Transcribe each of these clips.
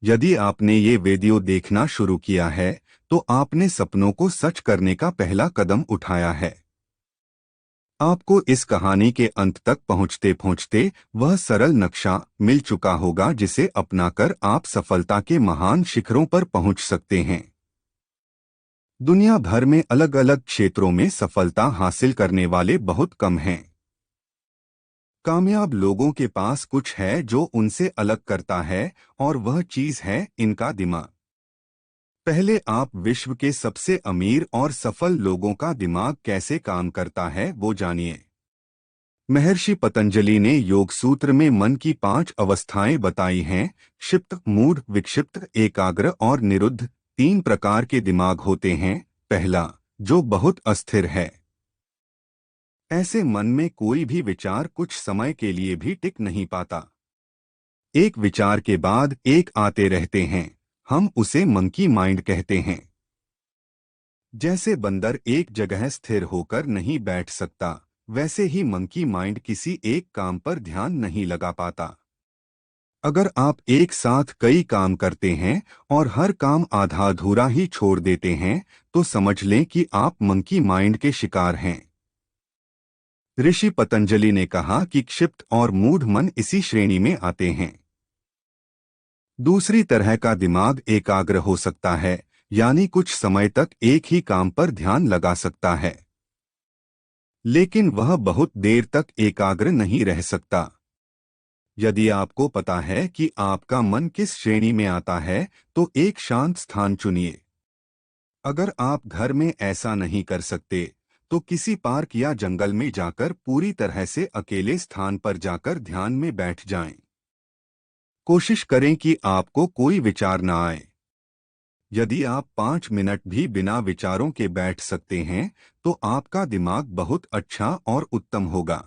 यदि आपने ये वीडियो देखना शुरू किया है तो आपने सपनों को सच करने का पहला कदम उठाया है। आपको इस कहानी के अंत तक पहुंचते पहुंचते वह सरल नक्शा मिल चुका होगा जिसे अपनाकर आप सफलता के महान शिखरों पर पहुंच सकते हैं। दुनिया भर में अलग अलग क्षेत्रों में सफलता हासिल करने वाले बहुत कम हैं। कामयाब लोगों के पास कुछ है जो उनसे अलग करता है, और वह चीज है इनका दिमाग। पहले आप विश्व के सबसे अमीर और सफल लोगों का दिमाग कैसे काम करता है वो जानिए। महर्षि पतंजलि ने योग सूत्र में मन की 5 अवस्थाएं बताई हैं। क्षिप्त, मूढ़, विक्षिप्त, एकाग्र और निरुद्ध। 3 प्रकार के दिमाग होते हैं। पहला, जो बहुत अस्थिर है। ऐसे मन में कोई भी विचार कुछ समय के लिए भी टिक नहीं पाता। एक विचार के बाद एक आते रहते हैं। हम उसे मंकी माइंड कहते हैं। जैसे बंदर एक जगह स्थिर होकर नहीं बैठ सकता, वैसे ही मंकी माइंड किसी एक काम पर ध्यान नहीं लगा पाता। अगर आप एक साथ कई काम करते हैं और हर काम आधा अधूरा ही छोड़ देते हैं, तो समझ लें कि आप मंकी माइंड के शिकार हैं। ऋषि पतंजलि ने कहा कि क्षिप्त और मूढ़ मन इसी श्रेणी में आते हैं। दूसरी तरह का दिमाग एकाग्र हो सकता है, यानी कुछ समय तक एक ही काम पर ध्यान लगा सकता है, लेकिन वह बहुत देर तक एकाग्र नहीं रह सकता। यदि आपको पता है कि आपका मन किस श्रेणी में आता है, तो एक शांत स्थान चुनिए। अगर आप घर में ऐसा नहीं कर सकते, तो किसी पार्क या जंगल में जाकर पूरी तरह से अकेले स्थान पर जाकर ध्यान में बैठ जाएं। कोशिश करें कि आपको कोई विचार न आए। यदि आप 5 मिनट भी बिना विचारों के बैठ सकते हैं, तो आपका दिमाग बहुत अच्छा और उत्तम होगा।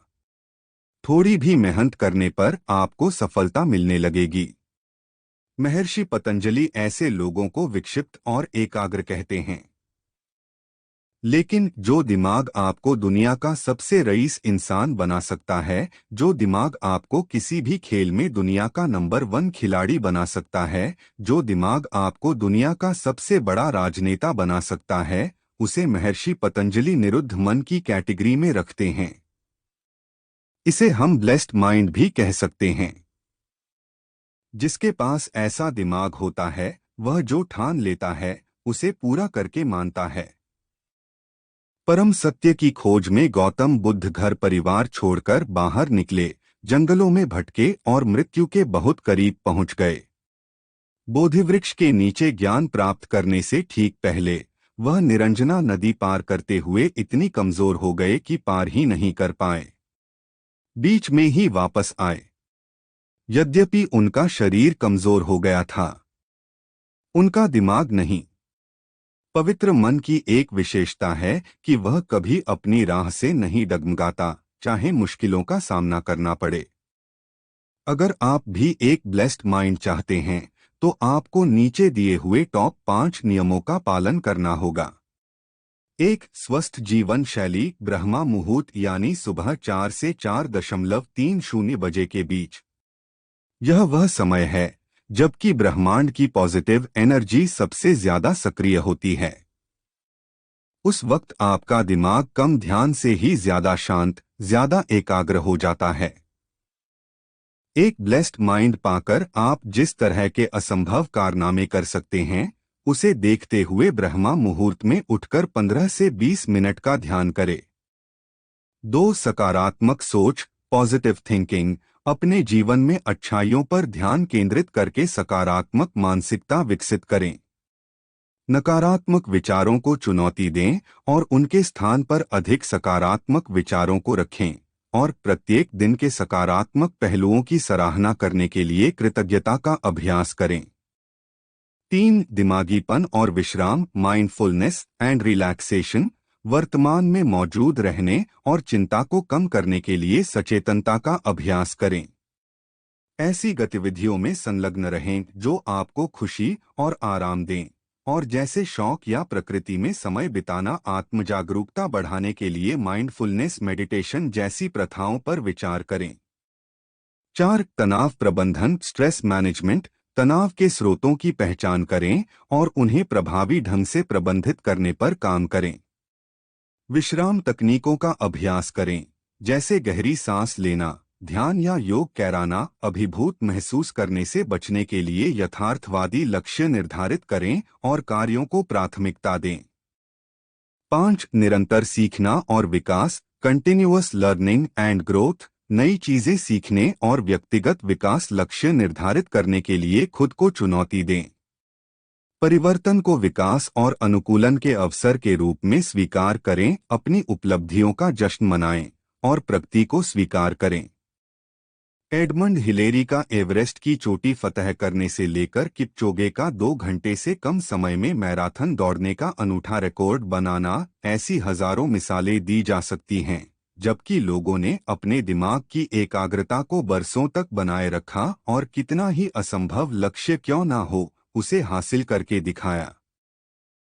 थोड़ी भी मेहनत करने पर आपको सफलता मिलने लगेगी। महर्षि पतंजलि ऐसे लोगों को विक्षिप्त और एकाग्र कहते हैं। लेकिन जो दिमाग आपको दुनिया का सबसे रईस इंसान बना सकता है, जो दिमाग आपको किसी भी खेल में दुनिया का नंबर 1 खिलाड़ी बना सकता है, जो दिमाग आपको दुनिया का सबसे बड़ा राजनेता बना सकता है, उसे महर्षि पतंजलि निरुद्ध मन की कैटेगरी में रखते हैं। इसे हम ब्लेस्ड माइंड भी कह सकते हैं। जिसके पास ऐसा दिमाग होता है, वह जो ठान लेता है उसे पूरा करके मानता है। परम सत्य की खोज में गौतम बुद्ध घर परिवार छोड़कर बाहर निकले, जंगलों में भटके और मृत्यु के बहुत करीब पहुंच गए। बोधिवृक्ष के नीचे ज्ञान प्राप्त करने से ठीक पहले वह निरंजना नदी पार करते हुए इतनी कमजोर हो गए कि पार ही नहीं कर पाए। बीच में ही वापस आए। यद्यपि उनका शरीर कमजोर हो गया था, उनका दिमाग नहीं। पवित्र मन की एक विशेषता है कि वह कभी अपनी राह से नहीं डगमगाता, चाहे मुश्किलों का सामना करना पड़े। अगर आप भी एक ब्लेस्ड माइंड चाहते हैं, तो आपको नीचे दिए हुए टॉप 5 नियमों का पालन करना होगा। 1. स्वस्थ जीवन शैली। ब्रह्मा मुहूर्त यानी सुबह 4 से 4:30 बजे के बीच। यह वह समय है जबकि ब्रह्मांड की पॉजिटिव एनर्जी सबसे ज्यादा सक्रिय होती है। उस वक्त आपका दिमाग कम ध्यान से ही ज्यादा शांत, ज्यादा एकाग्र हो जाता है। एक ब्लेस्ड माइंड पाकर आप जिस तरह के असंभव कारनामे कर सकते हैं, उसे देखते हुए ब्रह्मा मुहूर्त में उठकर 15 से 20 मिनट का ध्यान करें। 2. सकारात्मक सोच, पॉजिटिव थिंकिंग। अपने जीवन में अच्छाइयों पर ध्यान केंद्रित करके सकारात्मक मानसिकता विकसित करें। नकारात्मक विचारों को चुनौती दें और उनके स्थान पर अधिक सकारात्मक विचारों को रखें, और प्रत्येक दिन के सकारात्मक पहलुओं की सराहना करने के लिए कृतज्ञता का अभ्यास करें। 3. दिमागीपन और विश्राम, माइंडफुलनेस एंड रिलैक्सेशन। वर्तमान में मौजूद रहने और चिंता को कम करने के लिए सचेतनता का अभ्यास करें। ऐसी गतिविधियों में संलग्न रहें जो आपको खुशी और आराम दें, और जैसे शौक या प्रकृति में समय बिताना। आत्मजागरूकता बढ़ाने के लिए माइंडफुलनेस मेडिटेशन जैसी प्रथाओं पर विचार करें। 4. तनाव प्रबंधन, स्ट्रेस मैनेजमेंट। तनाव के स्रोतों की पहचान करें और उन्हें प्रभावी ढंग से प्रबंधित करने पर काम करें। विश्राम तकनीकों का अभ्यास करें, जैसे गहरी सांस लेना, ध्यान या योग कराना। अभिभूत महसूस करने से बचने के लिए यथार्थवादी लक्ष्य निर्धारित करें और कार्यों को प्राथमिकता दें। 5. निरंतर सीखना और विकास, कंटिन्यूअस लर्निंग एंड ग्रोथ। नई चीजें सीखने और व्यक्तिगत विकास लक्ष्य निर्धारित करने के लिए खुद को चुनौती दें। परिवर्तन को विकास और अनुकूलन के अवसर के रूप में स्वीकार करें। अपनी उपलब्धियों का जश्न मनाएं और प्रगति को स्वीकार करें। एडमंड हिलेरी का एवरेस्ट की चोटी फतह करने से लेकर किपचोगे का 2 घंटे से कम समय में मैराथन दौड़ने का अनूठा रिकॉर्ड बनाना, ऐसी हजारों मिसालें दी जा सकती हैं, जबकि लोगों ने अपने दिमाग की एकाग्रता को बरसों तक बनाए रखा और कितना ही असंभव लक्ष्य क्यों ना हो, उसे हासिल करके दिखाया।